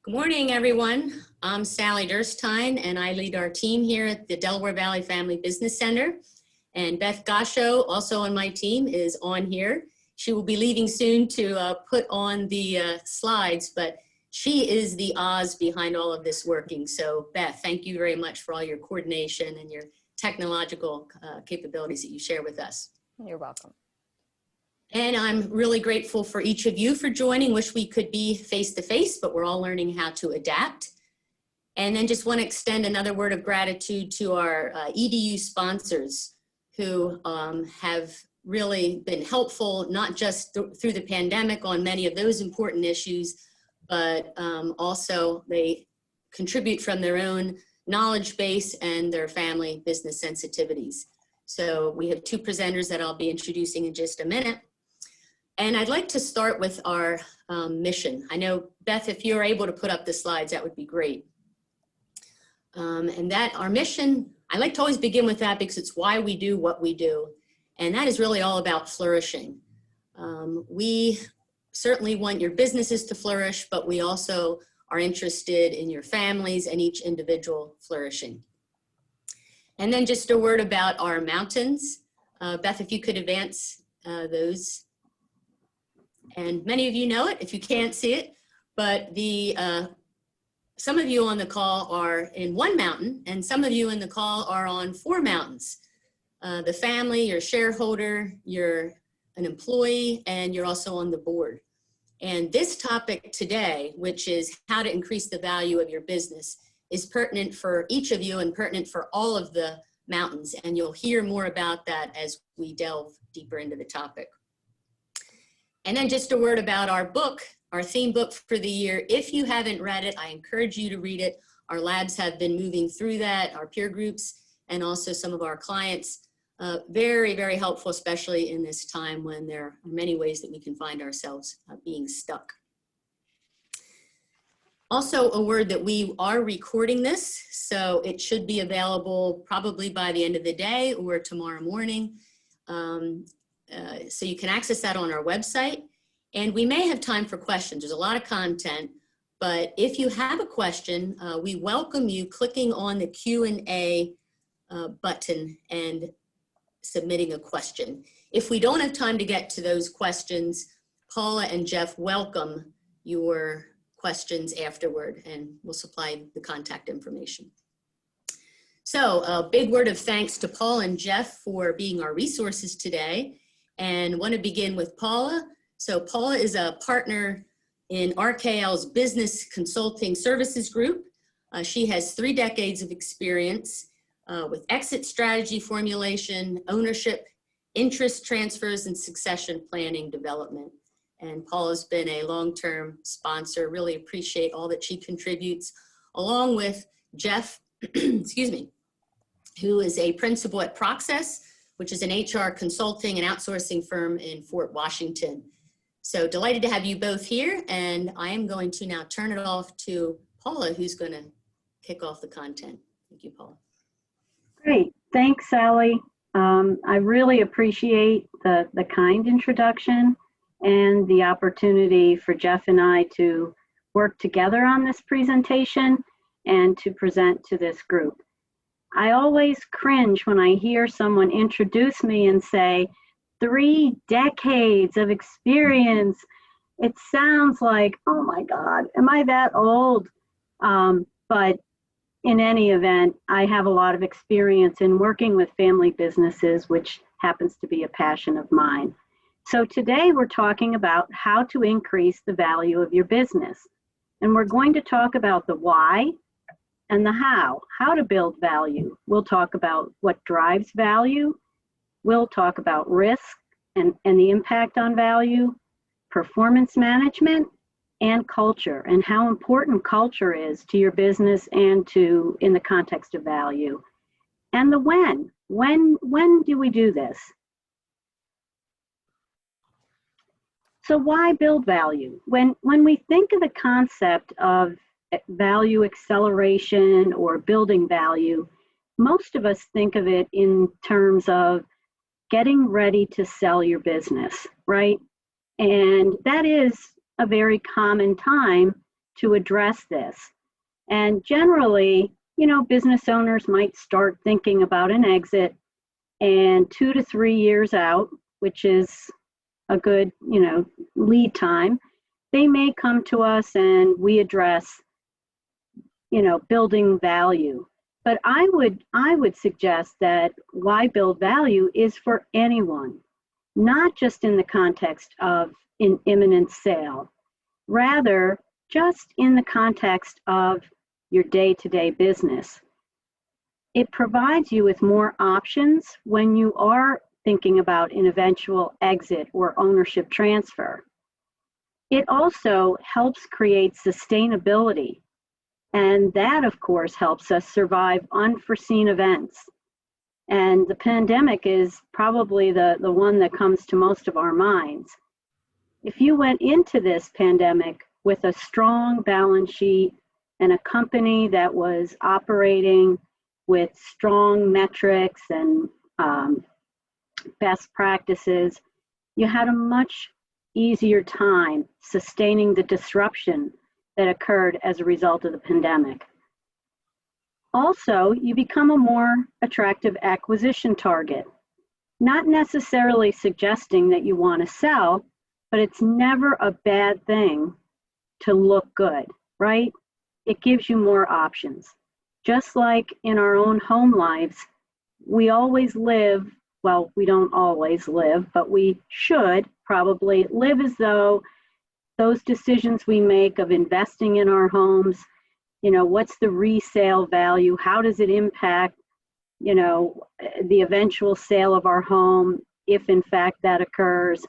Good morning, everyone. I'm Sally Durstein, and I lead our team here at the Delaware Valley Family Business Center. And Beth Gasho, also on my team, is on here. She will be leaving soon to put on the slides, but she is the Oz behind all of this working. So Beth, thank you very much for all your coordination and your technological capabilities that you share with us. You're welcome. And I'm really grateful for each of you for joining. Wish we could be face-to-face, but we're all learning how to adapt. And then just want to extend another word of gratitude to our EDU sponsors who have really been helpful, not just through the pandemic on many of those important issues, but also they contribute from their own knowledge base and their family business sensitivities. So we have two presenters that I'll be introducing in just a minute. And I'd like to start with our mission. I know, Beth, if you're able to put up the slides, that would be great. And that our mission, I like to always begin with that because it's why we do what we do. And that is really all about flourishing. We certainly want your businesses to flourish, but we also are interested in your families and each individual flourishing. And then just a word about our mountains. Beth, if you could advance those. And many of you know it if you can't see it, but some of you on the call are in one mountain and some of you in the call are on 4 mountains. The family, your shareholder, you're an employee, and you're also on the board. And this topic today, which is how to increase the value of your business, is pertinent for each of you and pertinent for all of the mountains. And you'll hear more about that as we delve deeper into the topic. And then just a word about our book, our theme book for the year. If you haven't read it, I encourage you to read it. Our labs have been moving through that, our peer groups, and also some of our clients. Very, very helpful, especially in this time when there are many ways that we can find ourselves being stuck. Also, a word that we are recording this, so it should be available probably by the end of the day or tomorrow morning. So you can access that on our website, and we may have time for questions. There's a lot of content, but if you have a question, we welcome you clicking on the Q&A button and submitting a question. If we don't have time to get to those questions, Paula and Jeff welcome your questions afterward, and we'll supply the contact information. So a big word of thanks to Paul and Jeff for being our resources today. And want to begin with Paula. So Paula is a partner in RKL's Business Consulting Services Group. She has 3 decades of experience with exit strategy formulation, ownership, interest transfers, and succession planning development. And Paula's been a long-term sponsor. Really appreciate all that she contributes, along with Jeff, excuse me, who is a principal at PROXUS, which is an HR consulting and outsourcing firm in Fort Washington. So delighted to have you both here, and I am going to now turn it off to Paula, who's going to kick off the content. Thank you, Paula. Great, thanks, Sally. I really appreciate the kind introduction and the opportunity for Jeff and I to work together on this presentation and to present to this group. I always cringe when I hear someone introduce me and say, 3 decades of experience. It sounds like, oh my God, am I that old? But in any event, I have a lot of experience in working with family businesses, which happens to be a passion of mine. So today we're talking about how to increase the value of your business. And we're going to talk about the why and the how to build value. We'll talk about what drives value. We'll talk about risk and the impact on value, performance management, and culture, and how important culture is to your business and in the context of value. And the when. When do we do this? So why build value? When we think of the concept of value acceleration or building value, most of us think of it in terms of getting ready to sell your business, right? And that is a very common time to address this. And generally, business owners might start thinking about an exit, and 2 to 3 years out, which is a good, lead time, they may come to us and we address, building value. But I would suggest that why build value is for anyone, not just in the context of an imminent sale, rather just in the context of your day-to-day business. It provides you with more options when you are thinking about an eventual exit or ownership transfer. It also helps create sustainability, and that, of course, helps us survive unforeseen events. And the pandemic is probably the one that comes to most of our minds. If you went into this pandemic with a strong balance sheet and a company that was operating with strong metrics and best practices, you had a much easier time sustaining the disruption that occurred as a result of the pandemic. Also, you become a more attractive acquisition target, not necessarily suggesting that you want to sell, but it's never a bad thing to look good, right? It gives you more options. Just like in our own home lives, we always live, well, we don't always live, but we should probably live as though those decisions we make of investing in our homes, what's the resale value? How does it impact, the eventual sale of our home, if in fact that occurs?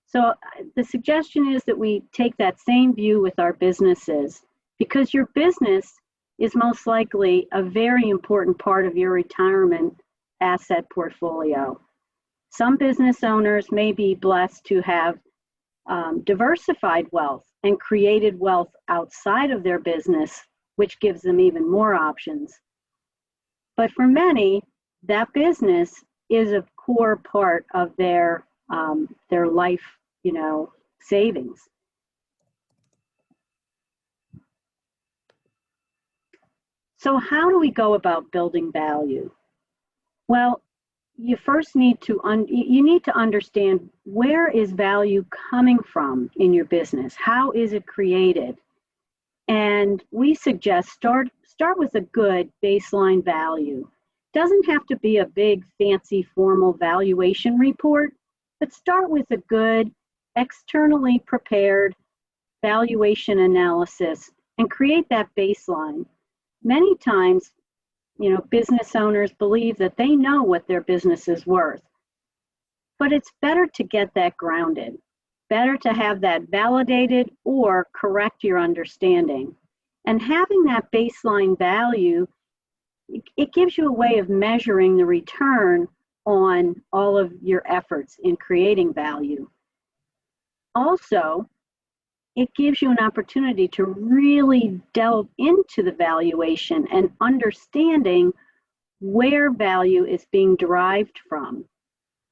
So the suggestion is that we take that same view with our businesses, because your business is most likely a very important part of your retirement asset portfolio. Some business owners may be blessed to have diversified wealth and created wealth outside of their business, which gives them even more options. But for many, that business is a core part of their life, savings. So how do we go about building value? Well, you first need to understand, where is value coming from in your business? How is it created? And we suggest start with a good baseline value. Doesn't have to be a big fancy formal valuation report, but start with a good externally prepared valuation analysis and create that baseline. Many times, business owners believe that they know what their business is worth, but it's better to get that grounded, better to have that validated or correct your understanding. And having that baseline value, it gives you a way of measuring the return on all of your efforts in creating value. Also, it gives you an opportunity to really delve into the valuation and understanding where value is being derived from.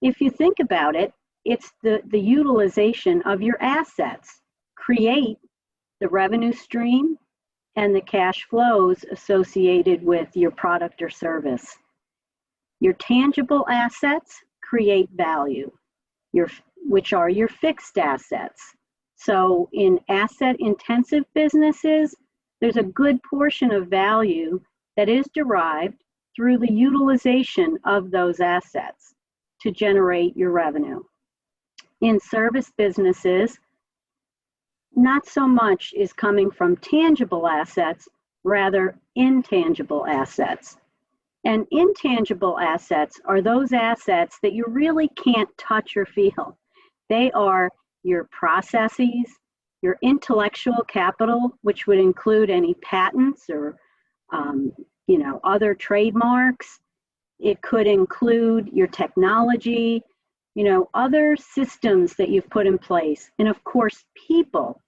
If you think about it, it's the utilization of your assets create the revenue stream and the cash flows associated with your product or service. Your tangible assets create value, which are your fixed assets. So in asset-intensive businesses, there's a good portion of value that is derived through the utilization of those assets to generate your revenue. In service businesses, not so much is coming from tangible assets, rather intangible assets. And intangible assets are those assets that you really can't touch or feel. They are your processes, your intellectual capital, which would include any patents or other trademarks. It could include your technology, other systems that you've put in place, and of course, people.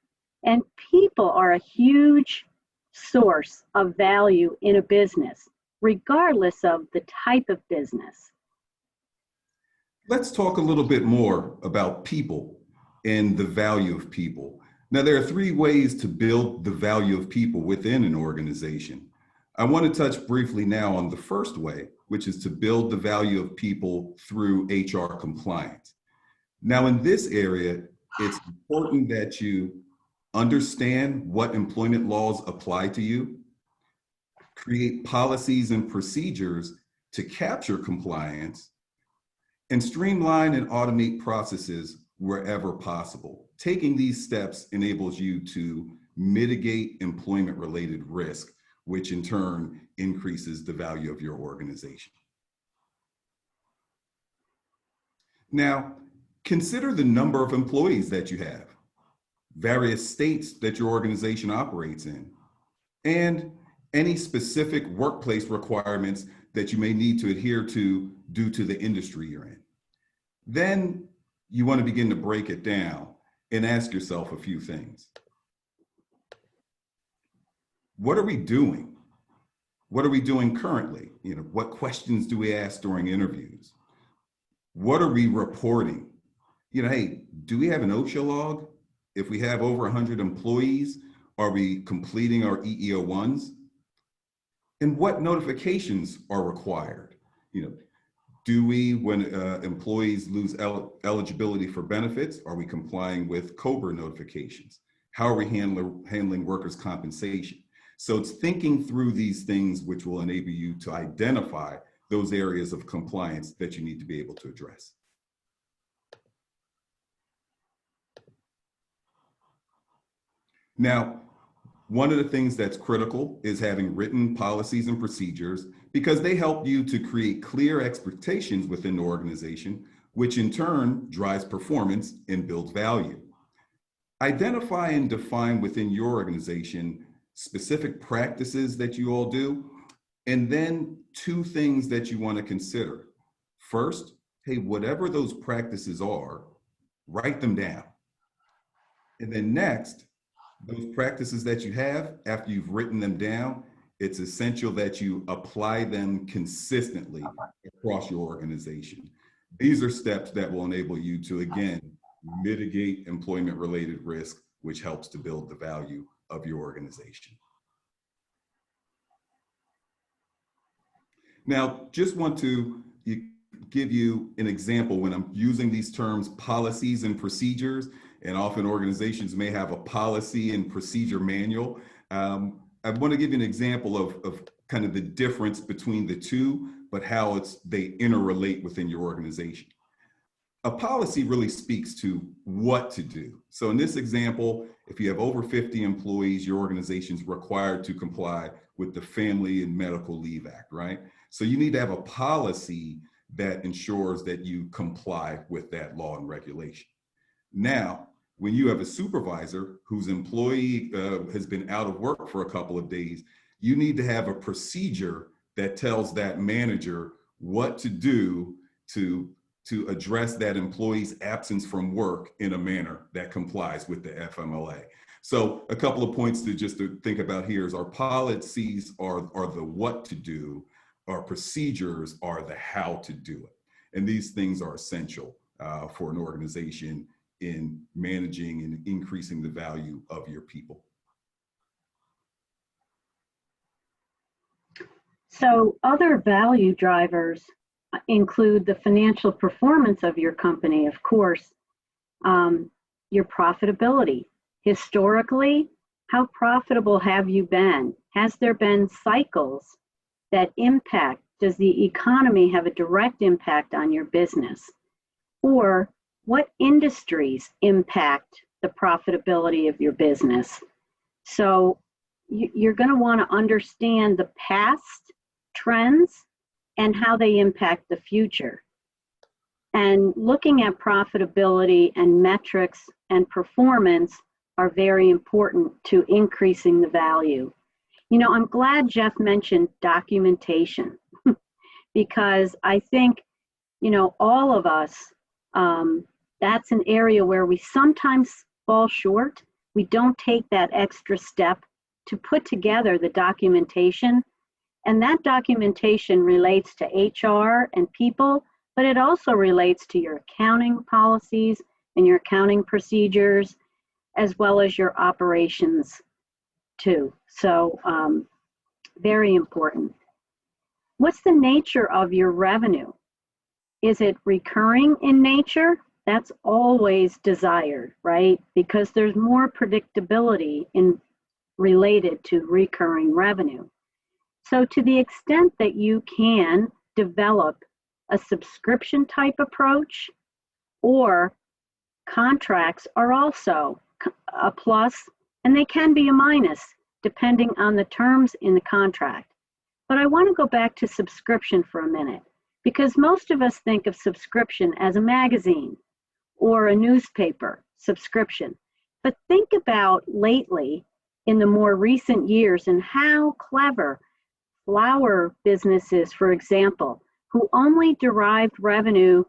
And people are a huge source of value in a business, regardless of the type of business. Let's talk a little bit more about people and the value of people. Now, there are three ways to build the value of people within an organization. I want to touch briefly now on the first way, which is to build the value of people through HR compliance. Now, in this area, it's important that you understand what employment laws apply to you, create policies and procedures to capture compliance, and streamline and automate processes wherever possible. Taking these steps enables you to mitigate employment-related risk, which in turn increases the value of your organization. Now, consider the number of employees that you have, various states that your organization operates in, and any specific workplace requirements that you may need to adhere to due to the industry you're in. Then you want to begin to break it down and ask yourself a few things. What are we doing? What are we doing currently? What questions do we ask during interviews? What are we reporting? Hey, do we have an OSHA log? If we have over 100 employees, are we completing our EEO1s? And what notifications are required? Do we, when employees lose eligibility for benefits, are we complying with COBRA notifications? How are we handling workers' compensation? So it's thinking through these things which will enable you to identify those areas of compliance that you need to be able to address. Now, one of the things that's critical is having written policies and procedures, because they help you to create clear expectations within the organization, which in turn drives performance and builds value. Identify and define within your organization specific practices that you all do, and then two things that you want to consider. First, hey, whatever those practices are, write them down. And then next, those practices that you have, after you've written them down, it's essential that you apply them consistently across your organization. These are steps that will enable you to, again, mitigate employment-related risk, which helps to build the value of your organization. Now, just want to give you an example when I'm using these terms, policies and procedures, and often organizations may have a policy and procedure manual. I want to give you an example of kind of the difference between the two, but how they interrelate within your organization. A policy really speaks to what to do. So in this example, if you have over 50 employees, your organization is required to comply with the Family and Medical Leave Act, right? So you need to have a policy that ensures that you comply with that law and regulation. Now, when you have a supervisor whose employee has been out of work for a couple of days, you need to have a procedure that tells that manager what to do to address that employee's absence from work in a manner that complies with the FMLA. So a couple of points to think about here is our policies are the what to do, our procedures are the how to do it. And these things are essential for an organization in managing and increasing the value of your people. So other value drivers include the financial performance of your company, of course, your profitability. Historically, how profitable have you been? Has there been cycles that impact? Does the economy have a direct impact on your business? Or what industries impact the profitability of your business? So you're going to want to understand the past trends and how they impact the future. And looking at profitability and metrics and performance are very important to increasing the value. I'm glad Jeff mentioned documentation because I think, all of us, that's an area where we sometimes fall short. We don't take that extra step to put together the documentation. And that documentation relates to HR and people, but it also relates to your accounting policies and your accounting procedures. as well as your operations too. So very important. What's the nature of your revenue? Is it recurring in nature? That's always desired, right? Because there's more predictability related to recurring revenue. So to the extent that you can develop a subscription type approach, or contracts are also a plus, and they can be a minus depending on the terms in the contract. But I want to go back to subscription for a minute, because most of us think of subscription as a magazine or a newspaper subscription. But think about lately, in the more recent years, and how clever flower businesses, for example, who only derived revenue,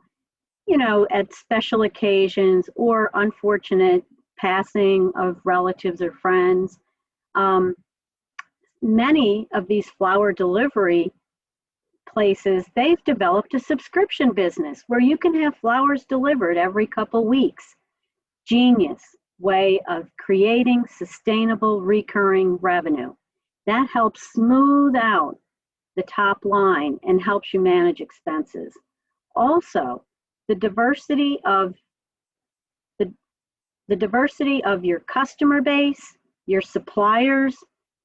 at special occasions or unfortunate passing of relatives or friends. Many of these flower delivery places, they've developed a subscription business where you can have flowers delivered every couple weeks. Genius way of creating sustainable recurring revenue. That helps smooth out the top line and helps you manage expenses. Also, the diversity of your customer base, your suppliers,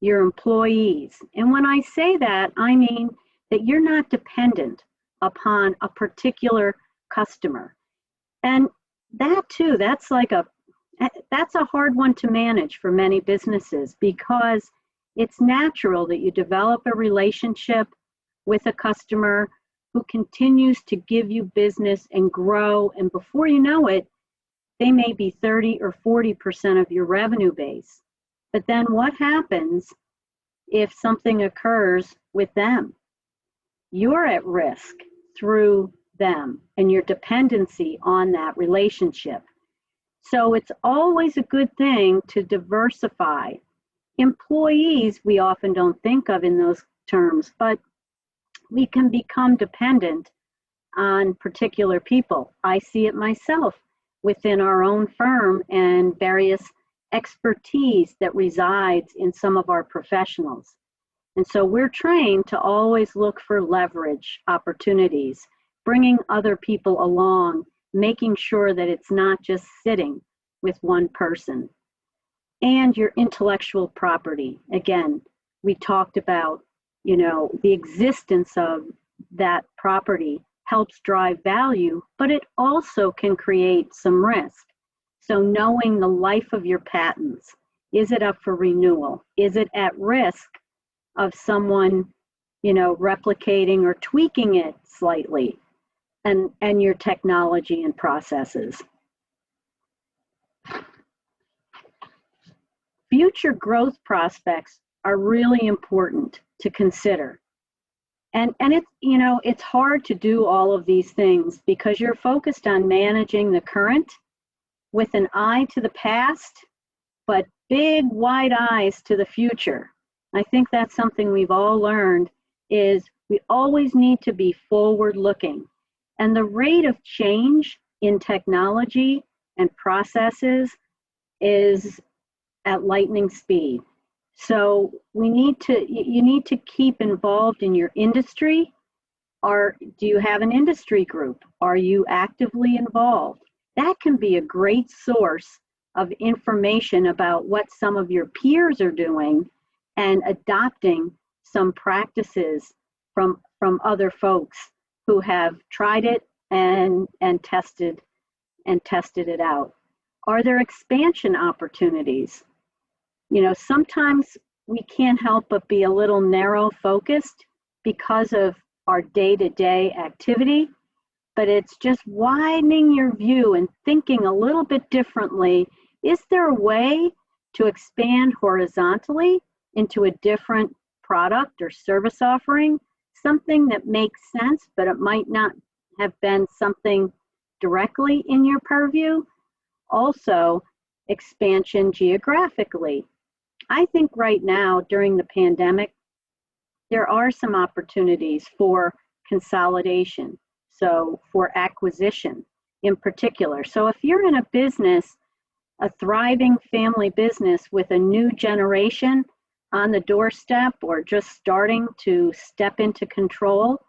your employees. And when I say that, I mean that you're not dependent upon a particular customer. And that too, that's a hard one to manage for many businesses, because it's natural that you develop a relationship with a customer who continues to give you business and grow, and before you know it, they may be 30 or 40% of your revenue base. But then what happens if something occurs with them? You're at risk through them and your dependency on that relationship. So it's always a good thing to diversify. Employees, we often don't think of in those terms, but we can become dependent on particular people. I see it myself within our own firm and various expertise that resides in some of our professionals. And so we're trained to always look for leverage opportunities, bringing other people along, making sure that it's not just sitting with one person. And your intellectual property. Again, we talked about, the existence of that property helps drive value, but it also can create some risk. So knowing the life of your patents, is it up for renewal? Is it at risk of someone, replicating or tweaking it slightly, and your technology and processes? Future growth prospects are really important to consider. And it's hard to do all of these things because you're focused on managing the current with an eye to the past, but big wide eyes to the future. I think that's something we've all learned, is we always need to be forward looking. And the rate of change in technology and processes is at lightning speed. So you need to keep involved in your industry. Do you have an industry group? Are you actively involved? That can be a great source of information about what some of your peers are doing and adopting some practices from other folks who have tried it and tested it out. Are there expansion opportunities? Sometimes we can't help but be a little narrow focused because of our day-to-day activity, but it's just widening your view and thinking a little bit differently. Is there a way to expand horizontally into a different product or service offering? Something that makes sense, but it might not have been something directly in your purview. Also, expansion geographically. I think right now, during the pandemic, there are some opportunities for consolidation, so for acquisition in particular. So if you're in a business, a thriving family business with a new generation on the doorstep or just starting to step into control,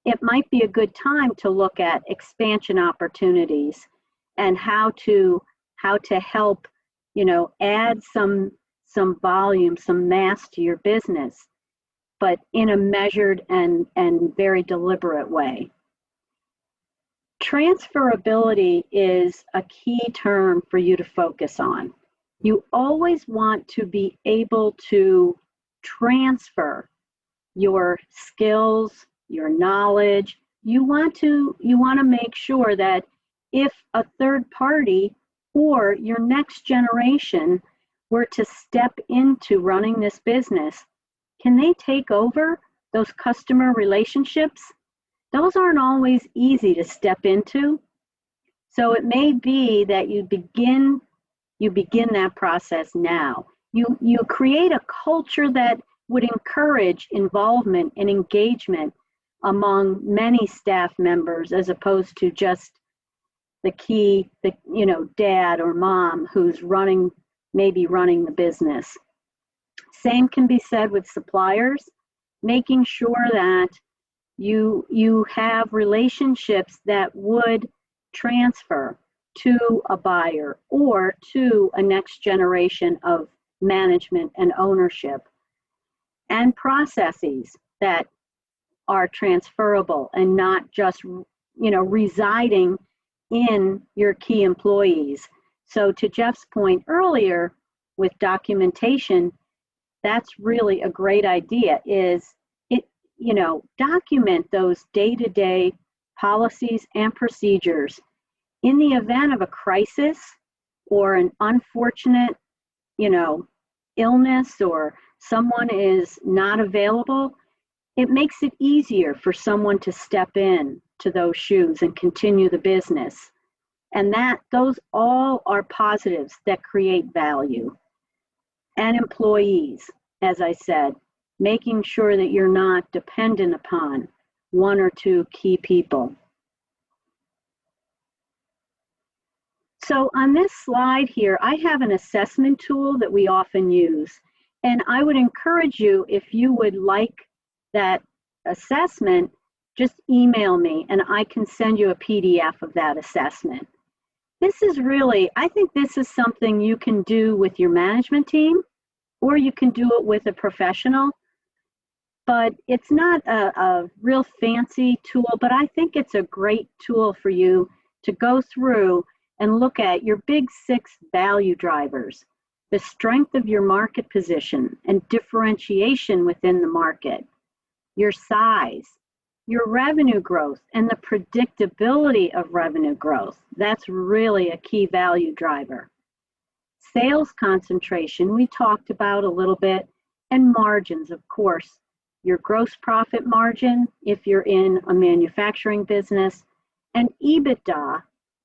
it might be a good time to look at expansion opportunities and how to help, add some volume, some mass to your business, but in a measured and very deliberate way. Transferability is a key term for you to focus on. You always want to be able to transfer your skills, your knowledge. You want to make sure that if a third party or your next generation were to step into running this business, can they take over those customer relationships? Those aren't always easy to step into. So it may be that you begin that process now. You create a culture that would encourage involvement and engagement among many staff members, as opposed to just the dad or mom who's maybe running the business. Same can be said with suppliers, making sure that you have relationships that would transfer to a buyer or to a next generation of management and ownership, and processes that are transferable and not just residing in your key employees. So to Jeff's point earlier with documentation, that's really a great idea. Document those day-to-day policies and procedures. In the event of a crisis or an unfortunate, illness, or someone is not available, it makes it easier for someone to step in to those shoes and continue the business. And those all are positives that create value. And employees, as I said, making sure that you're not dependent upon one or two key people. So on this slide here, I have an assessment tool that we often use. And I would encourage you, if you would like that assessment, just email me and I can send you a PDF of that assessment. I think this is something you can do with your management team, or you can do it with a professional. But it's not a real fancy tool, but I think it's a great tool for you to go through and look at your big 6 value drivers, the strength of your market position and differentiation within the market, your size, your revenue growth, and the predictability of revenue growth. That's really a key value driver. Sales concentration, we talked about a little bit, and margins, of course. Your gross profit margin, if you're in a manufacturing business, and EBITDA,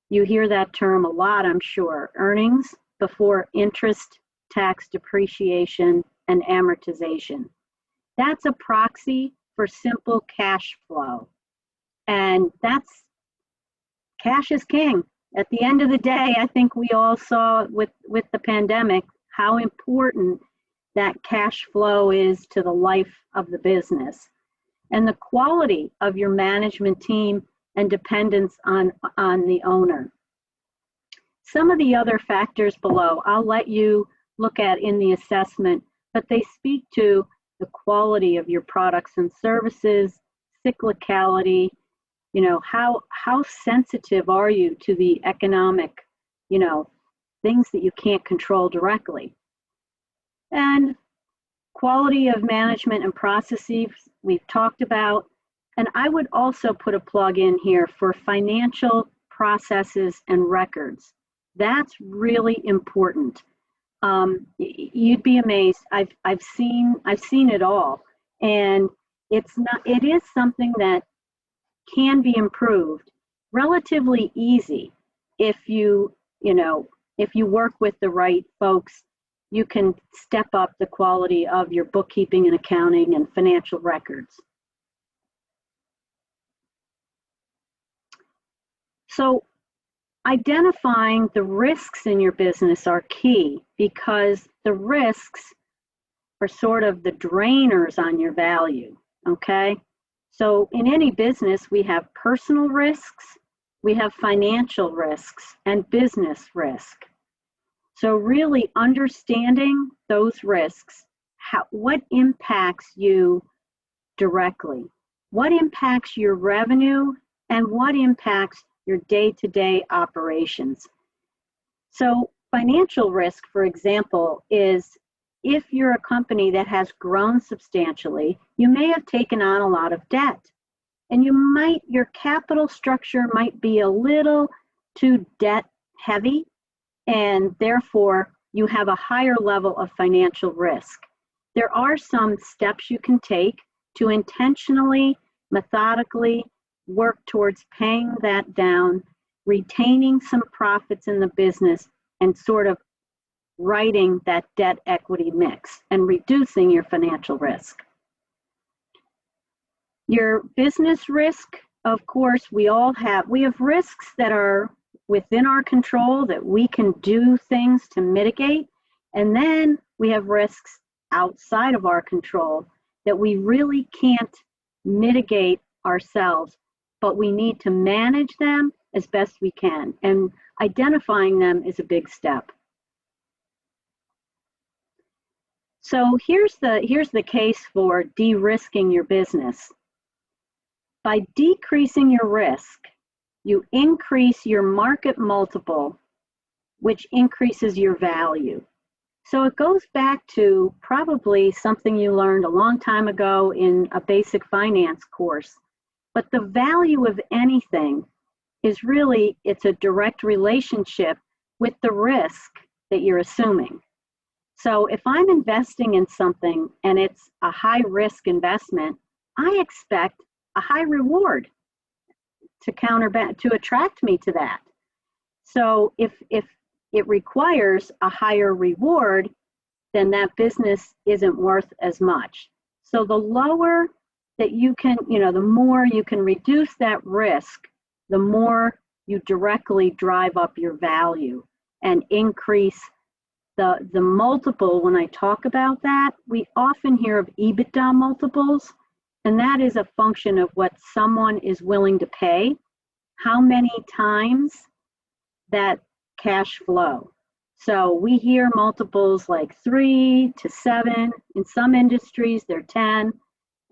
you hear that term a lot, I'm sure, earnings before interest, tax, depreciation, and amortization. That's a proxy for simple cash flow. And cash is king. At the end of the day, I think we all saw with the pandemic how important that cash flow is to the life of the business, and the quality of your management team and dependence on the owner. Some of the other factors below, I'll let you look at in the assessment, but they speak to the quality of your products and services, cyclicality, how sensitive are you to the economic, things that you can't control directly. And quality of management and processes we've talked about. And I would also put a plug in here for financial processes and records. That's really important. You'd be amazed. I've seen it all, and it is something that can be improved relatively easy if you work with the right folks. You can step up the quality of your bookkeeping and accounting and financial records. So identifying the risks in your business are key, because the risks are sort of the drainers on your value, okay? So in any business, we have personal risks, we have financial risks, and business risk. So really understanding those risks, what impacts you directly, what impacts your revenue, and what impacts your day-to-day operations. So financial risk, for example, is if you're a company that has grown substantially, you may have taken on a lot of debt, and your capital structure might be a little too debt heavy, and therefore you have a higher level of financial risk. There are some steps you can take to intentionally, methodically work towards paying that down, retaining some profits in the business, and sort of righting that debt equity mix and reducing your financial risk. Your business risk, of course, we have risks that are within our control that we can do things to mitigate. And then we have risks outside of our control that we really can't mitigate ourselves, but we need to manage them as best we can. And identifying them is a big step. So here's the case for de-risking your business. By decreasing your risk, you increase your market multiple, which increases your value. So it goes back to probably something you learned a long time ago in a basic finance course. But the value of anything is really, it's a direct relationship with the risk that you're assuming. So if I'm investing in something and it's a high risk investment, I expect a high reward to attract me to that. So if it requires a higher reward, then that business isn't worth as much. So the lower that you can, the more you can reduce that risk, the more you directly drive up your value and increase the multiple. When I talk about that, we often hear of EBITDA multiples, and that is a function of what someone is willing to pay, how many times that cash flow. So we hear multiples like 3 to 7. In some industries, they're 10.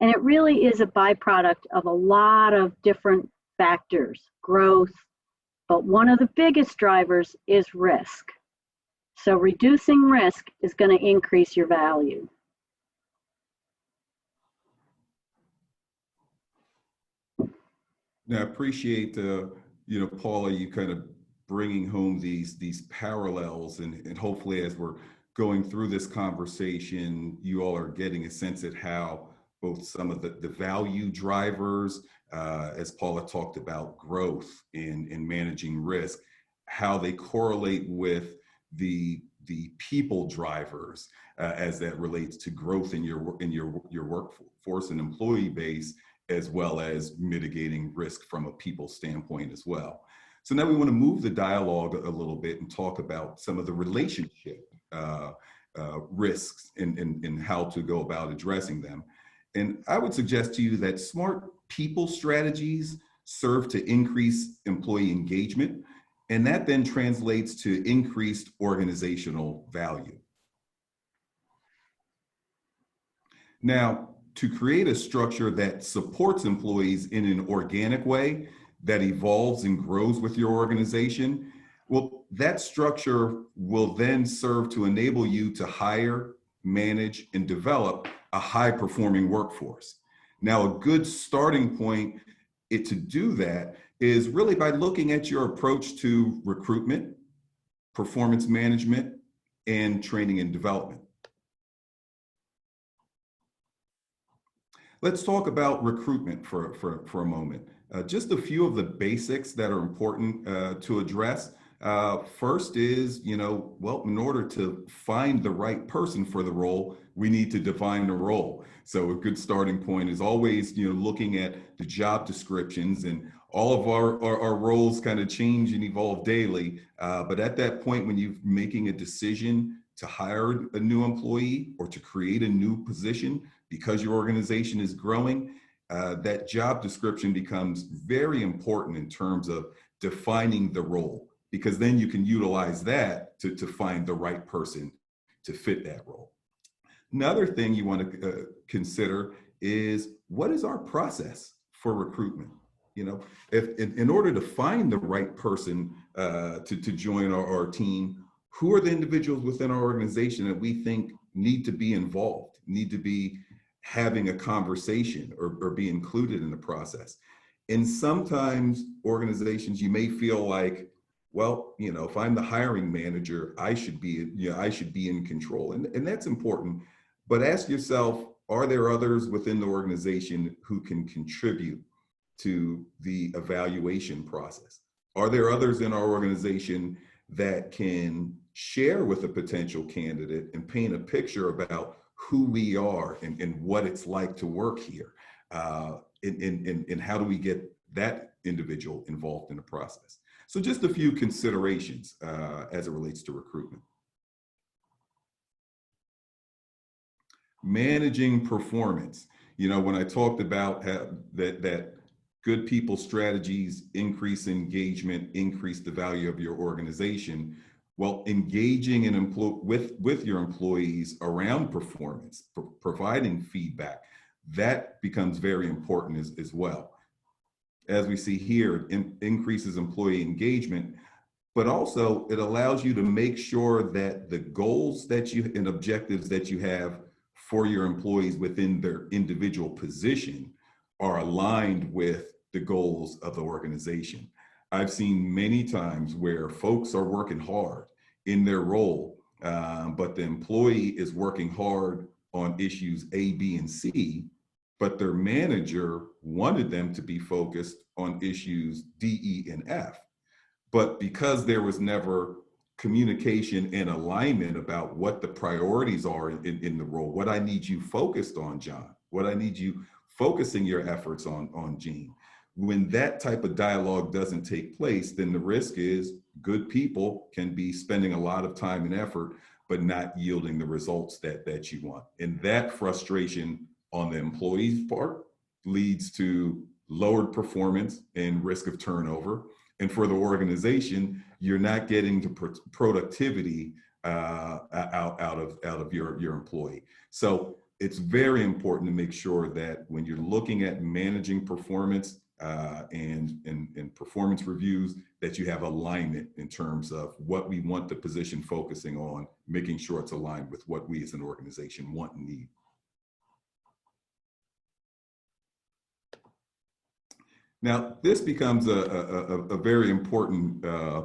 And it really is a byproduct of a lot of different factors, growth. But one of the biggest drivers is risk. So reducing risk is going to increase your value. Now, I appreciate, Paula, you kind of bringing home these parallels, and hopefully as we're going through this conversation, you all are getting a sense at how both some of the value drivers, as Paula talked about growth in managing risk, how they correlate with the people drivers as that relates to growth in your workforce and employee base, as well as mitigating risk from a people standpoint as well. So now we want to move the dialogue a little bit and talk about some of the relationship risks and how to go about addressing them. And I would suggest to you that smart people strategies serve to increase employee engagement, and that then translates to increased organizational value. Now, to create a structure that supports employees in an organic way that evolves and grows with your organization, well, that structure will then serve to enable you to hire, manage, and develop a high-performing workforce. Now, a good starting point to do that is really by looking at your approach to recruitment, performance management, and training and development. Let's talk about recruitment for a moment. Just a few of the basics that are important to address. First is, in order to find the right person for the role, we need to define the role. So a good starting point is always, looking at the job descriptions and all of our roles kind of change and evolve daily. But at that point, when you're making a decision to hire a new employee or to create a new position because your organization is growing, that job description becomes very important in terms of defining the role, because then you can utilize that to find the right person to fit that role. Another thing you want to consider is, what is our process for recruitment? You know, if in order to find the right person to join our team, who are the individuals within our organization that we think need to be involved, need to be having a conversation or be included in the process? And sometimes organizations, you may feel like, well, you know, if I'm the hiring manager, I should be in control. And that's important. But ask yourself, are there others within the organization who can contribute to the evaluation process? Are there others in our organization that can share with a potential candidate and paint a picture about who we are and what it's like to work here? And how do we get that individual involved in the process? So just a few considerations as it relates to recruitment. Managing performance. You know, when I talked about that good people strategies increase engagement, increase the value of your organization. Well, engaging with your employees around performance, providing feedback, that becomes very important as well. As we see here, increases employee engagement, but also it allows you to make sure that the goals and objectives that you have for your employees within their individual position are aligned with the goals of the organization. I've seen many times where folks are working hard in their role, but the employee is working hard on issues A, B, and C, but their manager wanted them to be focused on issues D, E, and F. But because there was never communication and alignment about what the priorities are in the role, what I need you focused on, John, what I need you focusing your efforts on, Jean. When that type of dialogue doesn't take place, then the risk is good people can be spending a lot of time and effort, but not yielding the results that you want. And that frustration on the employee's part leads to lowered performance and risk of turnover. And for the organization, you're not getting the productivity out of your employee. So it's very important to make sure that when you're looking at managing performance and performance reviews, that you have alignment in terms of what we want the position focusing on, making sure it's aligned with what we as an organization want and need. Now, this becomes a very important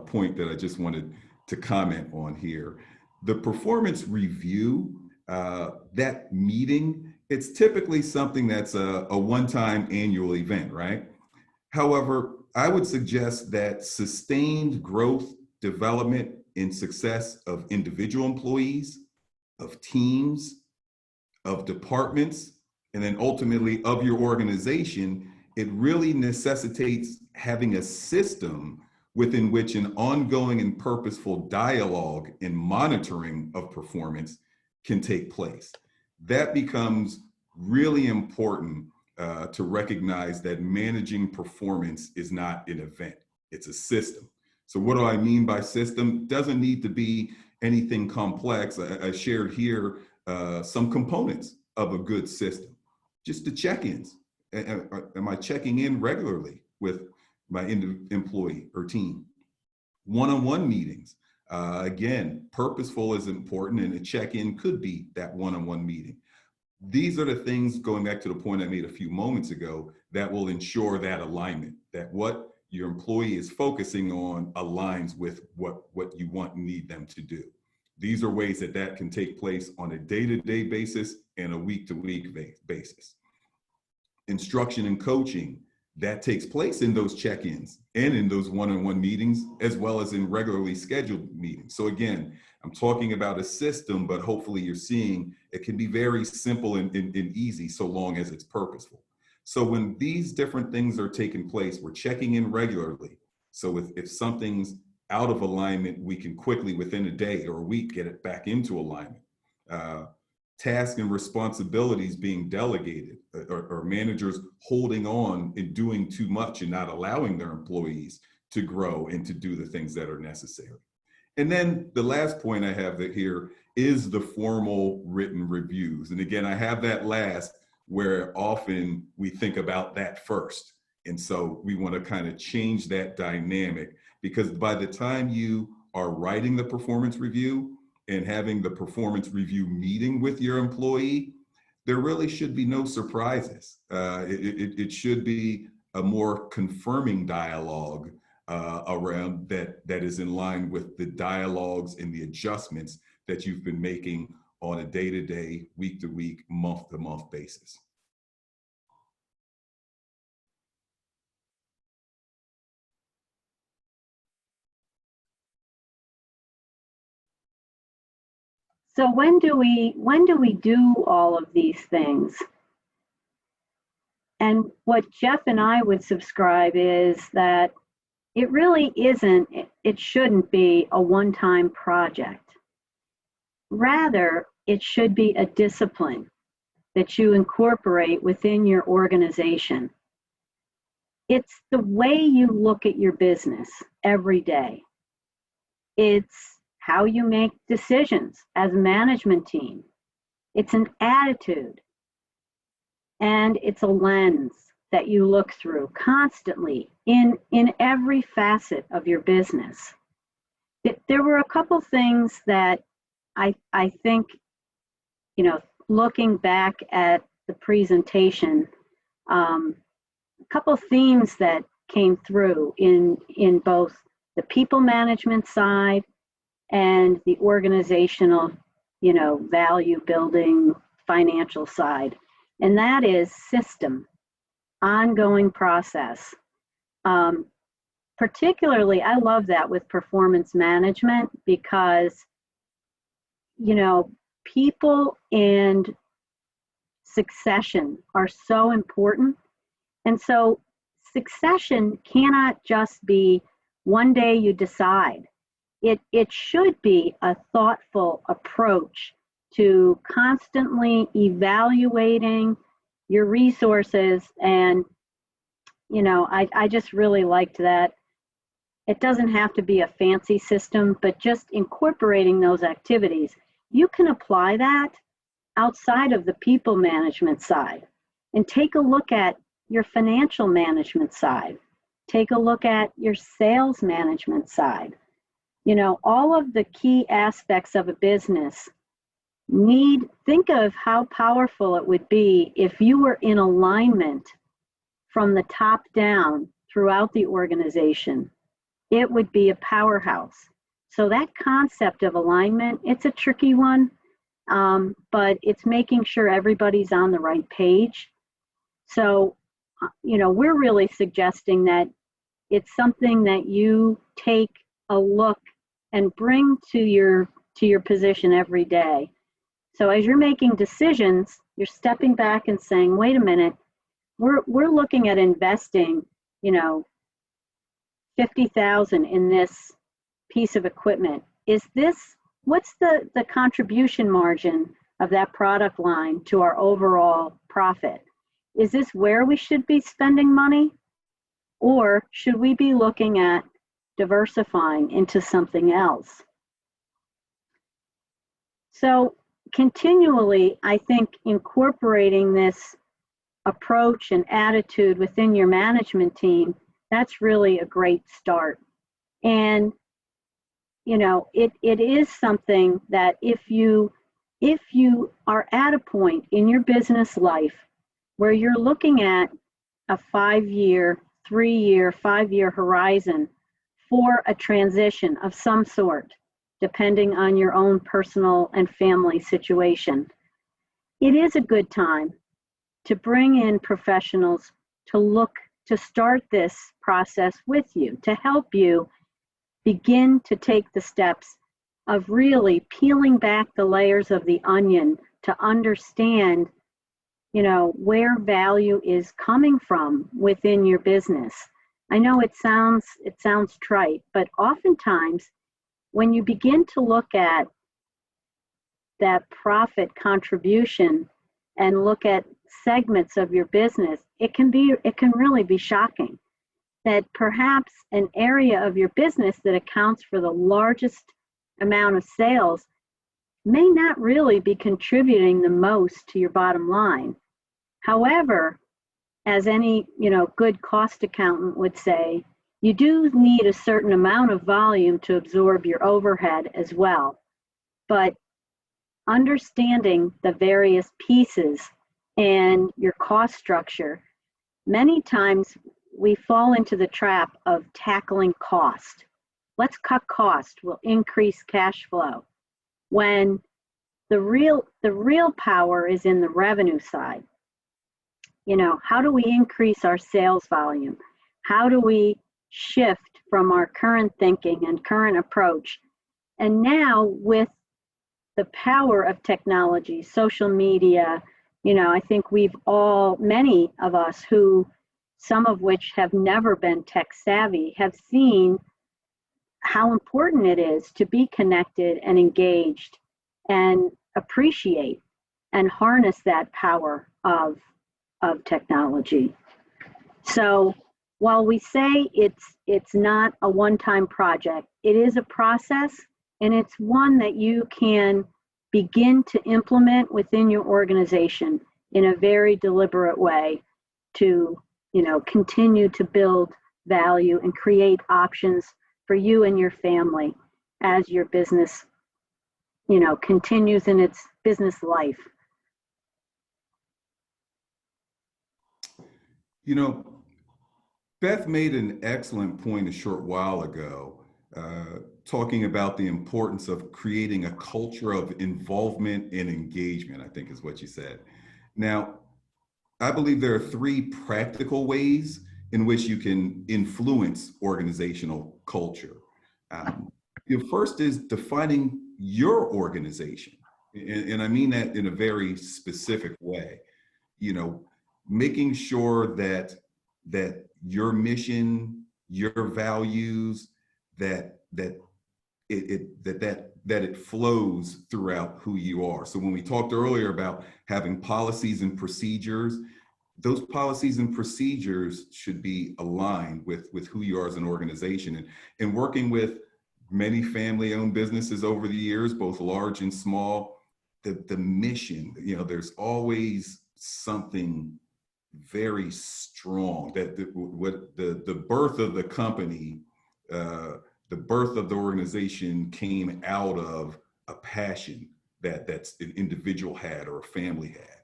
point that I just wanted to comment on here. The performance review, that meeting, it's typically something that's a one-time annual event, right? However, I would suggest that sustained growth, development, and success of individual employees, of teams, of departments, and then ultimately of your organization, it really necessitates having a system within which an ongoing and purposeful dialogue and monitoring of performance can take place. That becomes really important to recognize that managing performance is not an event, it's a system. So what do I mean by system? It doesn't need to be anything complex. I shared here some components of a good system, just the check-ins. Am I checking in regularly with my employee or team? One-on-one meetings. Again, purposeful is important, and a check-in could be that one-on-one meeting. These are the things, going back to the point I made a few moments ago, that will ensure that alignment, that what your employee is focusing on aligns with what you want and need them to do. These are ways that can take place on a day-to-day basis and a week-to-week basis. Instruction and coaching, that takes place in those check-ins and in those one-on-one meetings, as well as in regularly scheduled meetings. So again, I'm talking about a system, but hopefully you're seeing it can be very simple and easy so long as it's purposeful. So when these different things are taking place, we're checking in regularly. So if something's out of alignment, we can quickly, within a day or a week, get it back into alignment. Tasks and responsibilities being delegated, or managers holding on and doing too much and not allowing their employees to grow and to do the things that are necessary. And then the last point I have here is the formal written reviews. And again, I have that last, where often we think about that first. And so we want to kind of change that dynamic, because by the time you are writing the performance review and having the performance review meeting with your employee, there really should be no surprises. It should be a more confirming dialogue around that is in line with the dialogues and the adjustments that you've been making on a day-to-day, week-to-week, month-to-month basis. So when do we do all of these things? And what Jeff and I would subscribe is that it really isn't, it shouldn't be a one-time project. Rather, it should be a discipline that you incorporate within your organization. It's the way you look at your business every day. It's how you make decisions as a management team. It's an attitude, and it's a lens that you look through constantly in every facet of your business. There were a couple things that I think, you know, looking back at the presentation, a couple themes that came through in both the people management side and the organizational, you know, value building financial side. And that is system, ongoing process. Particularly, I love that with performance management, because, you know, people and succession are so important. And so succession cannot just be one day you decide. It should be a thoughtful approach to constantly evaluating your resources. And, you know, I just really liked that. It doesn't have to be a fancy system, but just incorporating those activities. You can apply that outside of the people management side, and take a look at your financial management side. Take a look at your sales management side. You know, all of the key aspects of a business think of how powerful it would be if you were in alignment from the top down throughout the organization. It would be a powerhouse. So that concept of alignment, it's a tricky one, but it's making sure everybody's on the right page. So, you know, we're really suggesting that it's something that you take a look and bring to your position every day. So as you're making decisions, you're stepping back and saying, wait a minute, we're looking at investing, you know, $50,000 in this piece of equipment. What's the contribution margin of that product line to our overall profit? Is this where we should be spending money? Or should we be looking at diversifying into something else? So continually, I think incorporating this approach and attitude within your management team, that's really a great start. And, you know, it is something that if you are at a point in your business life where you're looking at a 5-year, 3-year, 5-year horizon for a transition of some sort, depending on your own personal and family situation, it is a good time to bring in professionals to start this process with you, to help you begin to take the steps of really peeling back the layers of the onion to understand, where value is coming from within your business. I know it sounds trite, but oftentimes when you begin to look at that profit contribution and look at segments of your business, it can really be shocking that perhaps an area of your business that accounts for the largest amount of sales may not really be contributing the most to your bottom line. However, as any, good cost accountant would say, you do need a certain amount of volume to absorb your overhead as well. But understanding the various pieces and your cost structure, many times we fall into the trap of tackling cost. Let's cut cost, we'll increase cash flow. When the real power is in the revenue side. How do we increase our sales volume? How do we shift from our current thinking and current approach? And now with the power of technology, social media, I think many of us who, some of which have never been tech savvy, have seen how important it is to be connected and engaged and appreciate and harness that power of technology. So while we say it's not a one-time project, it is a process, and it's one that you can begin to implement within your organization in a very deliberate way to, continue to build value and create options for you and your family as your business, continues in its business life. Beth made an excellent point a short while ago, talking about the importance of creating a culture of involvement and engagement, I think is what you said. Now, I believe there are 3 practical ways in which you can influence organizational culture. The first is defining your organization. And I mean that in a very specific way. Making sure that your mission, your values, that it flows throughout who you are. So when we talked earlier about having policies and procedures, those policies and procedures should be aligned with who you are as an organization. And working with many family-owned businesses over the years, both large and small, the mission, there's always something very strong that the birth of the company, the birth of the organization came out of a passion that's an individual had or a family had.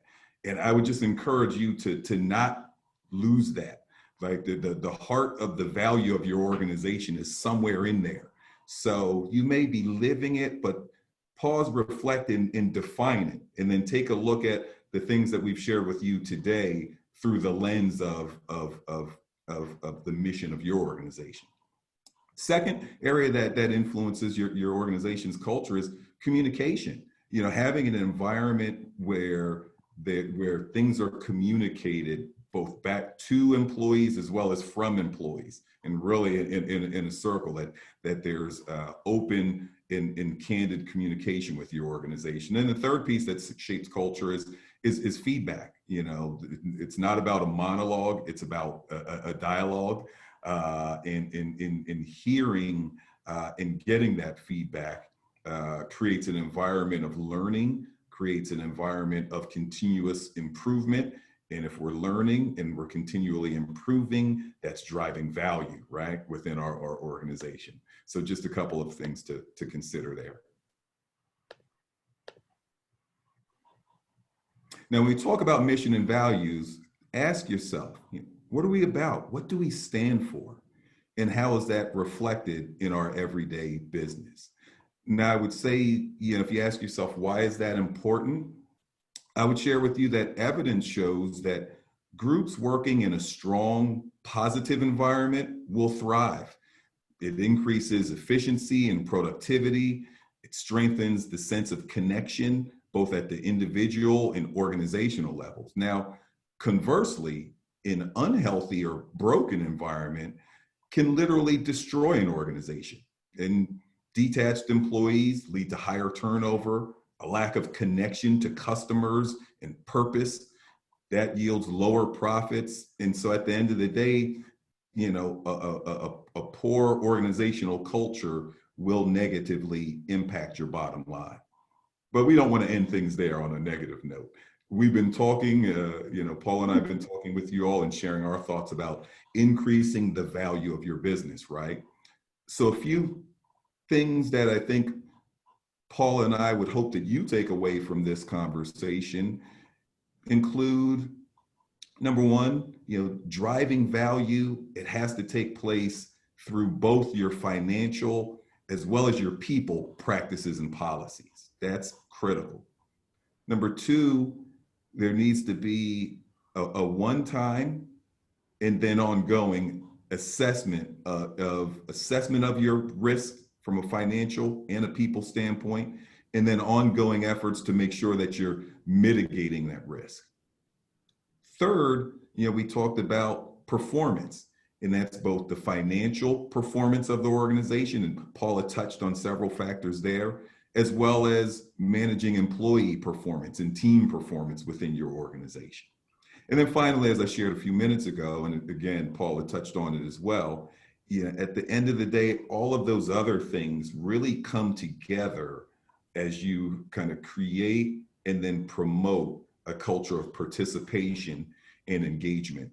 And I would just encourage you to not lose that. Like the heart of the value of your organization is somewhere in there. So you may be living it, but pause, reflect, and define it, and then take a look at the things that we've shared with you today through the lens of the mission of your organization. Second area that influences your organization's culture is communication. Having an environment where things are communicated both back to employees as well as from employees, and really in a circle that there's open and candid communication with your organization. And the third piece that shapes culture is feedback. It's not about a monologue, it's about a dialogue, and hearing and getting that feedback creates an environment of learning, creates an environment of continuous improvement. And if we're learning and we're continually improving, that's driving value, right, within our organization. So just a couple of things to consider there. Now, when we talk about mission and values, ask yourself, what are we about? What do we stand for? And how is that reflected in our everyday business? Now, I would say, if you ask yourself, why is that important? I would share with you that evidence shows that groups working in a strong, positive environment will thrive. It increases efficiency and productivity. It strengthens the sense of connection both at the individual and organizational levels. Now, conversely, an unhealthy or broken environment can literally destroy an organization. And detached employees lead to higher turnover, a lack of connection to customers and purpose that yields lower profits. And so at the end of the day, you know, a poor organizational culture will negatively impact your bottom line. But we don't want to end things there on a negative note. We've been talking, you know, Paul and I have been talking with you all and sharing our thoughts about increasing the value of your business, right? So a few things that I think Paul and I would hope that you take away from this conversation include, number one, you know, driving value. It has to take place through both your financial as well as your people practices and policies. That's critical. Number two, there needs to be a one-time and then ongoing assessment of your risk from a financial and a people standpoint, and then ongoing efforts to make sure that you're mitigating that risk. Third, you know, we talked about performance, and that's both the financial performance of the organization, and Paula touched on several factors there, as well as managing employee performance and team performance within your organization. And then finally, as I shared a few minutes ago, and again, Paula touched on it as well, you know, at the end of the day, all of those other things really come together as you kind of create and then promote a culture of participation and engagement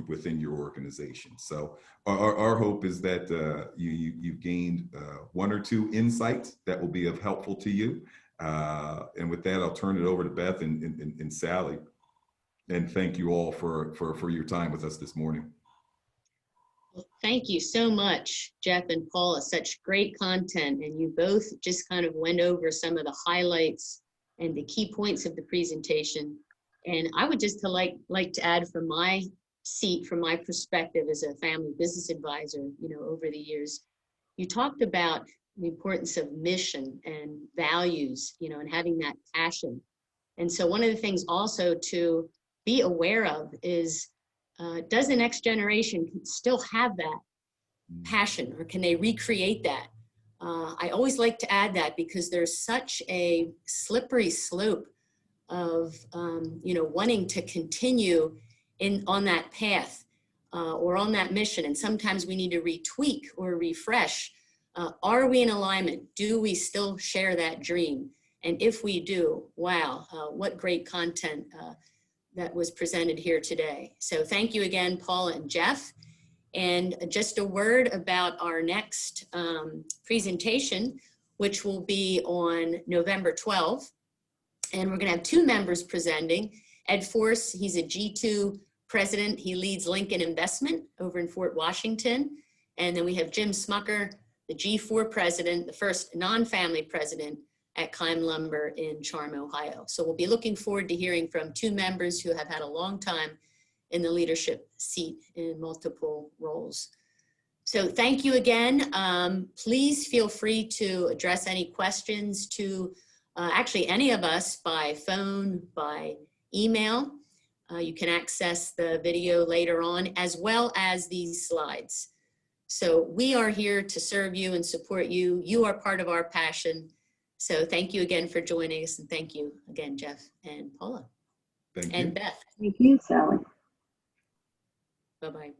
within your organization. So our hope is that you've gained one or two insights that will be of helpful to you. And with that, I'll turn it over to Beth and Sally. And thank you all for your time with us this morning. Well, thank you so much, Jeff and Paula. Such great content, and you both just kind of went over some of the highlights and the key points of the presentation. And I would just like to add from my seat, from my perspective as a family business advisor, you know, over the years, you talked about the importance of mission and values, you know, and having that passion. And so one of the things also to be aware of is, does the next generation still have that passion, or can they recreate that? I always like to add that because there's such a slippery slope of you know, wanting to continue on that path or on that mission, and sometimes we need to retweak or refresh. Are we in alignment? Do we still share that dream? And if we do, wow, what great content that was presented here today. So thank you again, Paula and Jeff. And just a word about our next presentation, which will be on November 12th. And we're going to have two members presenting. Ed Force, he's a G2 president. He leads Lincoln Investment over in Fort Washington. And then we have Jim Smucker, the G4 president, the first non-family president at Keim Lumber in Charm, Ohio. So we'll be looking forward to hearing from two members who have had a long time in the leadership seat in multiple roles. So thank you again. Please feel free to address any questions to actually any of us by phone, by email. You can access the video later on, as well as these slides. So we are here to serve you and support you. You are part of our passion. So thank you again for joining us, and thank you again, Jeff and Paula. Thank you. And Beth. Thank you, Sally. Bye-bye.